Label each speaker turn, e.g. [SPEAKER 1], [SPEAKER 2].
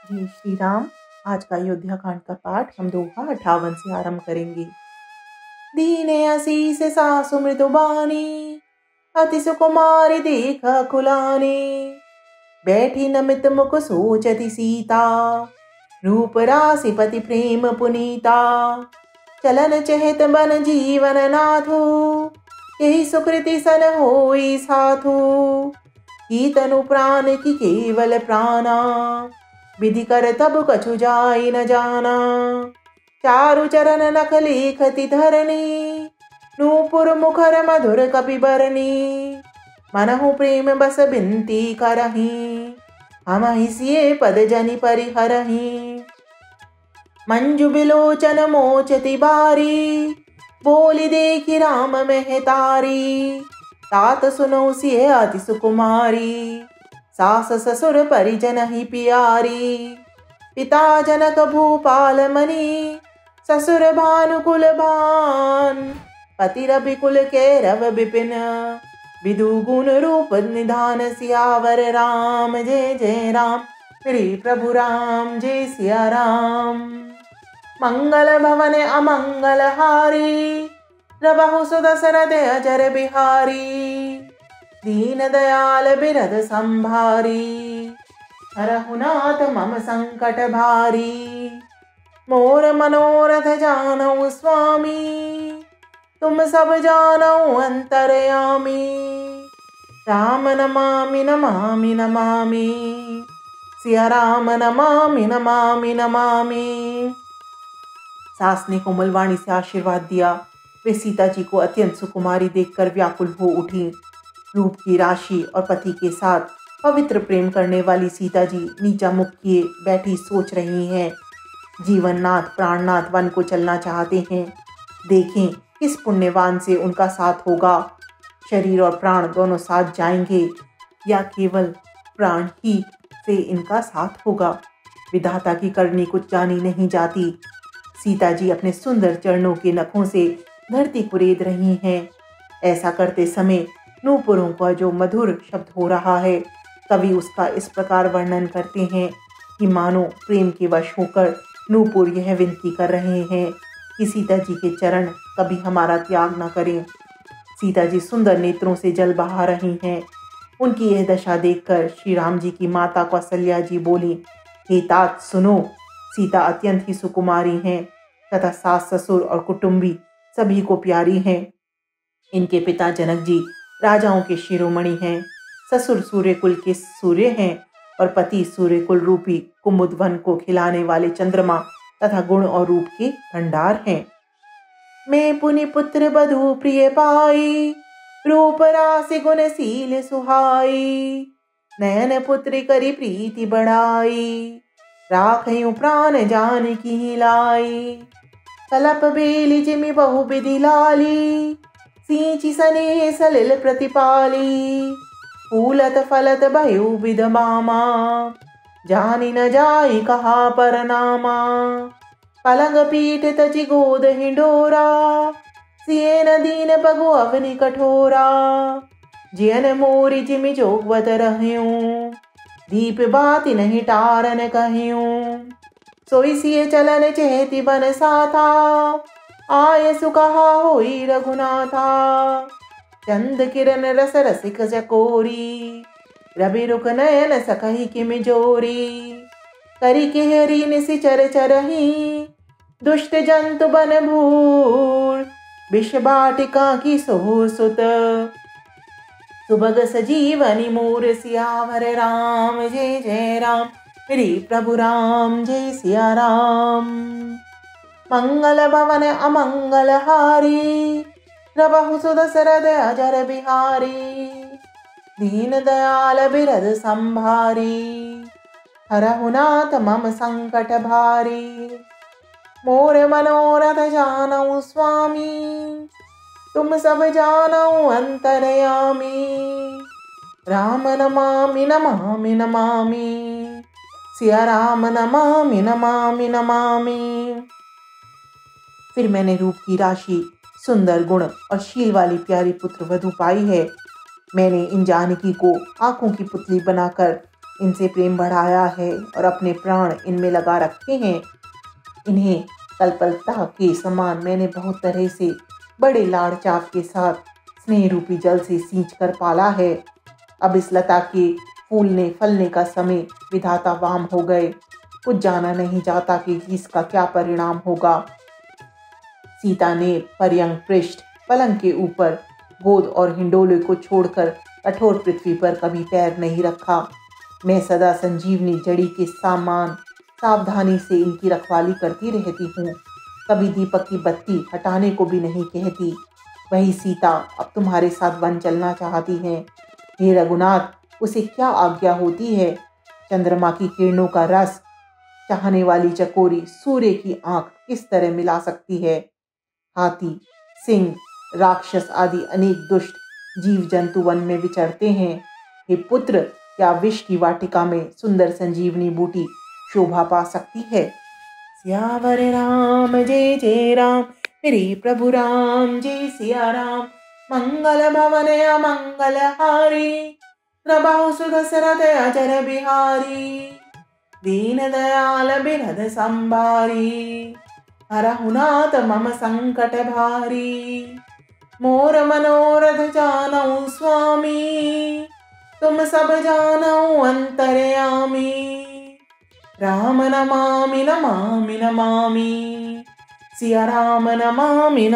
[SPEAKER 1] जय श्री राम। आज का अयोध्या कांड का पाठ हम दोहा 58 से आरंभ करेंगे। दीने आशीष सासु मृदु बानी, अति सुकुमारी देखा कुलानी। बैठी नमित मुख सोचति सीता, रूप राशि पति प्रेम पुनीता। चलन चहत बन जीवन नाथु, यही सुकृति सन होई साथु। की तनु प्राण की केवल प्राणा, विधि कर तब कछु जाई न जाना। चारु चरण नख लेखति धरणी, नूपुर मुखर मधुर कपि बरनी। मनहु प्रेम बस बिनती करही, हम हिसिए पद जनि परिहरही। मंजु बिलोचन मोचति बारी, बोली देखी राम महतारी। तात सुनो सिए अति सुकुमारी, सास ससुर परिजन ही प्यारी। पिता जनक भूपाल मणि, ससुर भानुकुल भान। पति रविकुल कैरव विपिन, विदु गुण रूप निधान। सियावर राम जय जय राम, श्री प्रभु राम जय सिया राम। मंगल भवन अमंगल हारी, रवहु सुदशरथ अजर बिहारी। दीन दयाल बिरद संभारी, हरहु नाथ मम संकट भारी। मोर मनोरथ जानऊ स्वामी, तुम सब जानऊ अंतरयामी। राम नमामि नमामि नमामि, सिया राम नमामि नमामि नमामि। सास ने कोमल वाणी से आशीर्वाद दिया। वे सीता जी को अत्यंत सुकुमारी देखकर व्याकुल हो उठी। रूप की राशि और पति के साथ पवित्र प्रेम करने वाली सीता जी नीचा मुख किए बैठी सोच रही हैं। जीवननाथ प्राणनाथ वन को चलना चाहते हैं। देखें किस पुण्यवान से उनका साथ होगा। शरीर और प्राण दोनों साथ जाएंगे या केवल प्राण ही से इनका साथ होगा। विधाता की करनी कुछ जानी नहीं जाती। सीता जी अपने सुंदर चरणों के नखों से धरती कुरेद रही हैं। ऐसा करते समय नूपुरों का जो मधुर शब्द हो रहा है, कवि उसका इस प्रकार वर्णन करते हैं कि मानो प्रेम के वश होकर नूपुर यह विनती कर रहे हैं कि सीता जी के चरण कभी हमारा त्याग न करें। सीता जी सुंदर नेत्रों से जल बहा रही हैं। उनकी यह दशा देखकर श्री राम जी की माता कौसल्या जी बोली, हे तात सुनो, सीता अत्यंत ही सुकुमारी हैं तथा सास ससुर और कुटुंबी सभी को प्यारी हैं। इनके पिता जनक जी राजाओं के शिरोमणि हैं। ससुर सूर्य कुल के सूर्य हैं और पति सूर्य कुल रूपी कुमुद वन को खिलाने वाले चंद्रमा तथा गुण और रूप के भंडार हैं। मैं पुनि पुत्र बधू प्रिय पाई, रूप राशि गुणशील सुहाई। नयन पुत्र करी प्रीति बढ़ाई, राखयूं प्राण जान की लाई। कलप बेली जिमि बहु विधि लाली, सींचि सने सलिल प्रतिपाली। फूलत फलत भयो विध मामा, जानी न जाई कहा परनामा। पलंग पीठ तजि गोद हिंडोरा, सियन दीन पगु अवनि कठोरा। जियन मोरी जिमि जोगवत रहयूं, दीप बाति नहीं टारन कहयूं। सोई सिय चलन चेति बन साथा, आय सुकहा होई रघुनाथा। चंद किरण रस रसिक चकोरी, रवि रुख नयन सकहि किमि जोरी। करी केहरी निसिचर चरही, दुष्ट जंतु बन भूर। विष बाटिका की सोह सुत, सुभग सजीवनी मोर। सियावर राम जय जय राम, श्री प्रभु राम जय सिया राम। मंगल भवन अमंगल हारी, रवहु सुदशरथ अजर बिहारी। दीन दयाल बिरद संभारी, हरहु नाथ मम संकट भारी। मोर मनोरथ जानऊ स्वामी, तुम सब जानऊ अंतरयामी। राम नमामि नमामि नमामि, सिया राम नमामि नमामि नमामि। फिर मैंने रूप की राशि, सुंदर गुण और शील वाली प्यारी पुत्र वधू पाई है। मैंने इन जानकी को आंखों की पुतली बनाकर इनसे प्रेम बढ़ाया है और अपने प्राण इनमें लगा रखे हैं। इन्हें कल्पलता के समान मैंने बहुत तरह से बड़े लाड़ चाव के साथ स्नेह रूपी जल से सींच कर पाला है। अब इस लता के फूलने फलने का समय विधाता वाम हो गए। कुछ जाना नहीं जाता कि इसका क्या परिणाम होगा। सीता ने पर्यंक पृष्ठ पलंग के ऊपर गोद और हिंडोले को छोड़कर कठोर पृथ्वी पर कभी पैर नहीं रखा। मैं सदा संजीवनी जड़ी के सामान सावधानी से इनकी रखवाली करती रहती हूँ। कभी दीपक की बत्ती हटाने को भी नहीं कहती। वही सीता अब तुम्हारे साथ वन चलना चाहती हैं। हे रघुनाथ, उसे क्या आज्ञा होती है? चंद्रमा की किरणों का रस चाहने वाली चकोरी सूर्य की आंख किस तरह मिला सकती है? हाथी, सिंह, राक्षस आदि अनेक दुष्ट जीव जंतु वन में विचरते हैं। हे पुत्र, क्या विष की वाटिका में सुंदर संजीवनी बूटी शोभा पा सकती है? सियावर राम जय जय राम, मेरे प्रभु राम जय सिया राम। मंगल भवन अमंगल हारी, प्रभाव सुदशरथ अजर बिहारी। दीन दयाल बिरध संभारी, हरहु नाथ मम संकट भारी। मोर मनोरथ जानऊ स्वामी, तुम सब जानऊ अंतर्यामी। राम नमामि नमामि नमामि, सिया राम नमामि।